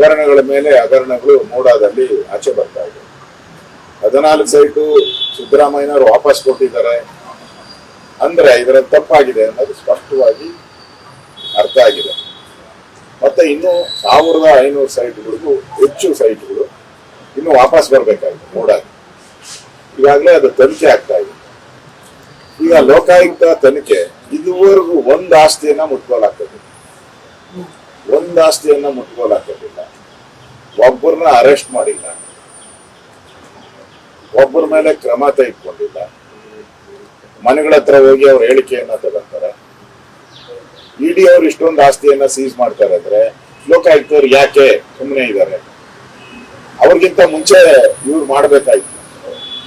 ಹಗರಣಗಳ ಮೇಲೆ ಹಗರಣಗಳು ಮೂಡಾದಲ್ಲಿ ಆಚೆ ಬರ್ತಾ ಇದೆ. 14 ಸೈಟು ಸಿದ್ದರಾಮಯ್ಯನವರು ವಾಪಸ್ ಕೊಟ್ಟಿದ್ದಾರೆ ಅಂದ್ರೆ ಇದರ ತಪ್ಪಾಗಿದೆ ಅನ್ನೋದು ಸ್ಪಷ್ಟವಾಗಿ ಅರ್ಥ ಆಗಿದೆ. ಮತ್ತೆ ಇನ್ನು 1500 ಸೈಟ್ಗಳಿಗೂ ಹೆಚ್ಚು ಸೈಟ್ಗಳು ಇನ್ನು ವಾಪಸ್ ಬರ್ಬೇಕಾಗಿದೆ ಮೂಡಾಗಿ. ಈಗಾಗಲೇ ಅದು ತನಿಖೆ ಆಗ್ತಾ ಇದೆ. ಈಗ ಲೋಕಾಯುಕ್ತ ತನಿಖೆ ಇದುವರೆಗೂ ಒಂದು ಆಸ್ತಿಯನ್ನ ಮುಟ್ಕೋಲಾಗ್ತದೆ, ಒಬ್ಬರನ್ನ ಅರೆಸ್ಟ್ ಮಾಡಿಲ್ಲ, ಒಬ್ಬರ ಮೇಲೆ ಕ್ರಮ ತೆಗೆದುಕೊಂಡಿಲ್ಲ. ಮನೆಗಳ ಹತ್ರ ಹೋಗಿ ಅವ್ರ ಹೇಳಿಕೆಯನ್ನ ತಗೊಂತಾರೆ. ಇಡಿ ಅವ್ರು ಇಷ್ಟೊಂದು ಆಸ್ತಿಯನ್ನ ಸೀಸ್ ಮಾಡ್ತಾರೆ ಅಂದ್ರೆ ಲೋಕಾಯುಕ್ತವ್ರು ಯಾಕೆ ಸುಮ್ಮನೆ ಇದ್ದಾರೆ? ಅವ್ರಿಗಿಂತ ಮುಂಚೆ ಇವ್ರು ಮಾಡ್ಬೇಕಾಯ್ತು,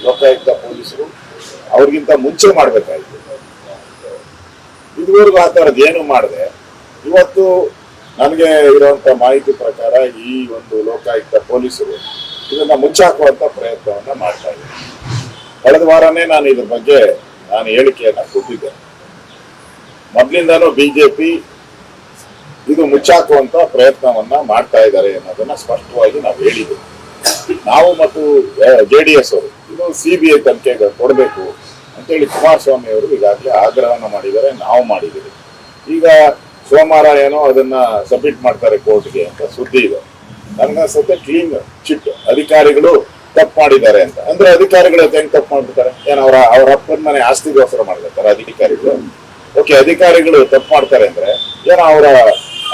ಲೋಕಾಯುಕ್ತ ಪೊಲೀಸರು ಅವ್ರಿಗಿಂತ ಮುಂಚೆ ಮಾಡ್ಬೇಕಾಯ್ತು. ಇದುವರೆಗೂ ಆ ಥರದ್ದು ಏನು ಮಾಡಿದೆ. ಇವತ್ತು ನನಗೆ ಇರುವಂತ ಮಾಹಿತಿ ಪ್ರಕಾರ ಈ ಒಂದು ಲೋಕಾಯುಕ್ತ ಪೊಲೀಸರು ಇದನ್ನ ಮುಚ್ಚಾಕುವಂತ ಪ್ರಯತ್ನವನ್ನ ಮಾಡ್ತಾ ಇದ್ದಾರೆ. ಕಳೆದ ವಾರನೇ ನಾನು ಇದ್ರ ಬಗ್ಗೆ ಹೇಳಿಕೆಯನ್ನ ಕೊಟ್ಟಿದ್ದೆ. ಮೊದಲಿಂದನೂ ಬಿಜೆಪಿ ಇದು ಮುಚ್ಚಾಕುವಂತ ಪ್ರಯತ್ನವನ್ನ ಮಾಡ್ತಾ ಇದ್ದಾರೆ ಅನ್ನೋದನ್ನ ಸ್ಪಷ್ಟವಾಗಿ ನಾವು ಹೇಳಿದ್ವಿ. ನಾವು ಮತ್ತು JDS ಅವರು ಇದು CBI ತನಿಖೆಗೆ ಕೊಡಬೇಕು ಅಂತೇಳಿ ಕುಮಾರಸ್ವಾಮಿ ಅವರು ಈಗಾಗಲೇ ಆಗ್ರಹನ ಮಾಡಿದ್ದಾರೆ, ನಾವು ಮಾಡಿದ್ದೀವಿ. ಈಗ ಸೋಮವಾರ ಏನೋ ಅದನ್ನ ಸಬ್ಮಿಟ್ ಮಾಡ್ತಾರೆ ಕೋರ್ಟ್ಗೆ ಅಂತ ಸುದ್ದಿ ಇದೆ. ನನಗನ್ಸುತ್ತೆ ಕ್ಲೀನ್ ಚಿಟ್ ಅಧಿಕಾರಿಗಳು ತಪ್ಪು ಮಾಡಿದ್ದಾರೆ ಅಂತ. ಅಂದ್ರೆ ಅಧಿಕಾರಿಗಳು ಹೆಂಗ್ ತಪ್ಪು ಮಾಡ್ಬಿಡ್ತಾರೆ? ಏನ್ ಅವ್ರ ಅಪ್ಪನ ಮನೆ ಆಸ್ತಿಗೋಸ್ಕರ ಮಾಡ್ತಾರೆ ಅಧಿಕಾರಿಗಳು? ಓಕೆ, ಅಧಿಕಾರಿಗಳು ತಪ್ಪು ಮಾಡ್ತಾರೆ ಅಂದ್ರೆ ಏನೋ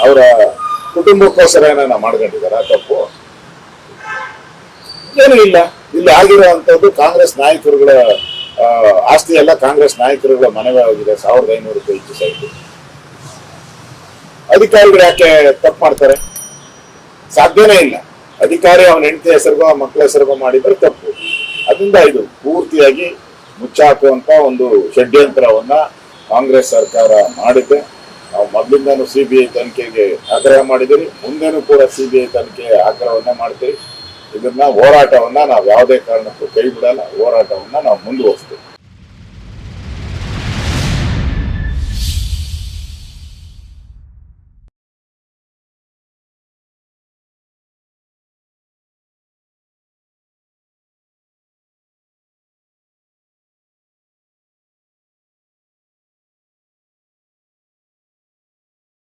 ಅವರ ಕುಟುಂಬಕ್ಕೋಸ್ಕರ ಏನ ಮಾಡ್ಕೊಂಡಿದಾರ ತಪ್ಪು? ಏನೂ ಇಲ್ಲ. ಇಲ್ಲಿ ಆಗಿರುವಂತದ್ದು ಕಾಂಗ್ರೆಸ್ ನಾಯಕರುಗಳ ಆಸ್ತಿ ಎಲ್ಲ ಕಾಂಗ್ರೆಸ್ ನಾಯಕರುಗಳ ಮನೆಗೆ ಹೋಗಿದೆ. 1500 ಹೆಚ್ಚು ಸೈಟ್. ಅಧಿಕಾರಿಗಳು ಯಾಕೆ ತಪ್ಪು ಮಾಡ್ತಾರೆ? ಸಾಧ್ಯನೇ ಇಲ್ಲ. ಅಧಿಕಾರಿ ಅವನ ಹೆಂಡತಿ ಹೆಸರಿಗೋ ಮಕ್ಕಳ ಹೆಸರಿಗೋ ಮಾಡಿದ್ರೆ ತಪ್ಪು. ಅದರಿಂದ ಇದು ಪೂರ್ತಿಯಾಗಿ ಮುಚ್ಚಾಕುವಂತ ಒಂದು ಷಡ್ಯಂತ್ರವನ್ನ ಕಾಂಗ್ರೆಸ್ ಸರ್ಕಾರ ಮಾಡಿದೆ. ನಾವು ಮೊದಲಿಂದನೂ CBI ತನಿಖೆಗೆ ಆಗ್ರಹ ಮಾಡಿದ್ದೀವಿ, ಮುಂದೆನೂ ಕೂಡ CBI ತನಿಖೆ ಆಗ್ರಹವನ್ನ ಮಾಡ್ತೀವಿ. ಇದನ್ನ ಹೋರಾಟವನ್ನ ನಾವು ಯಾವುದೇ ಕಾರಣಕ್ಕೂ ಕೈ ಬಿಡಲ್ಲ. ಹೋರಾಟವನ್ನ ನಾವು ಮುಂದುವರಿಸ್ತೀವಿ.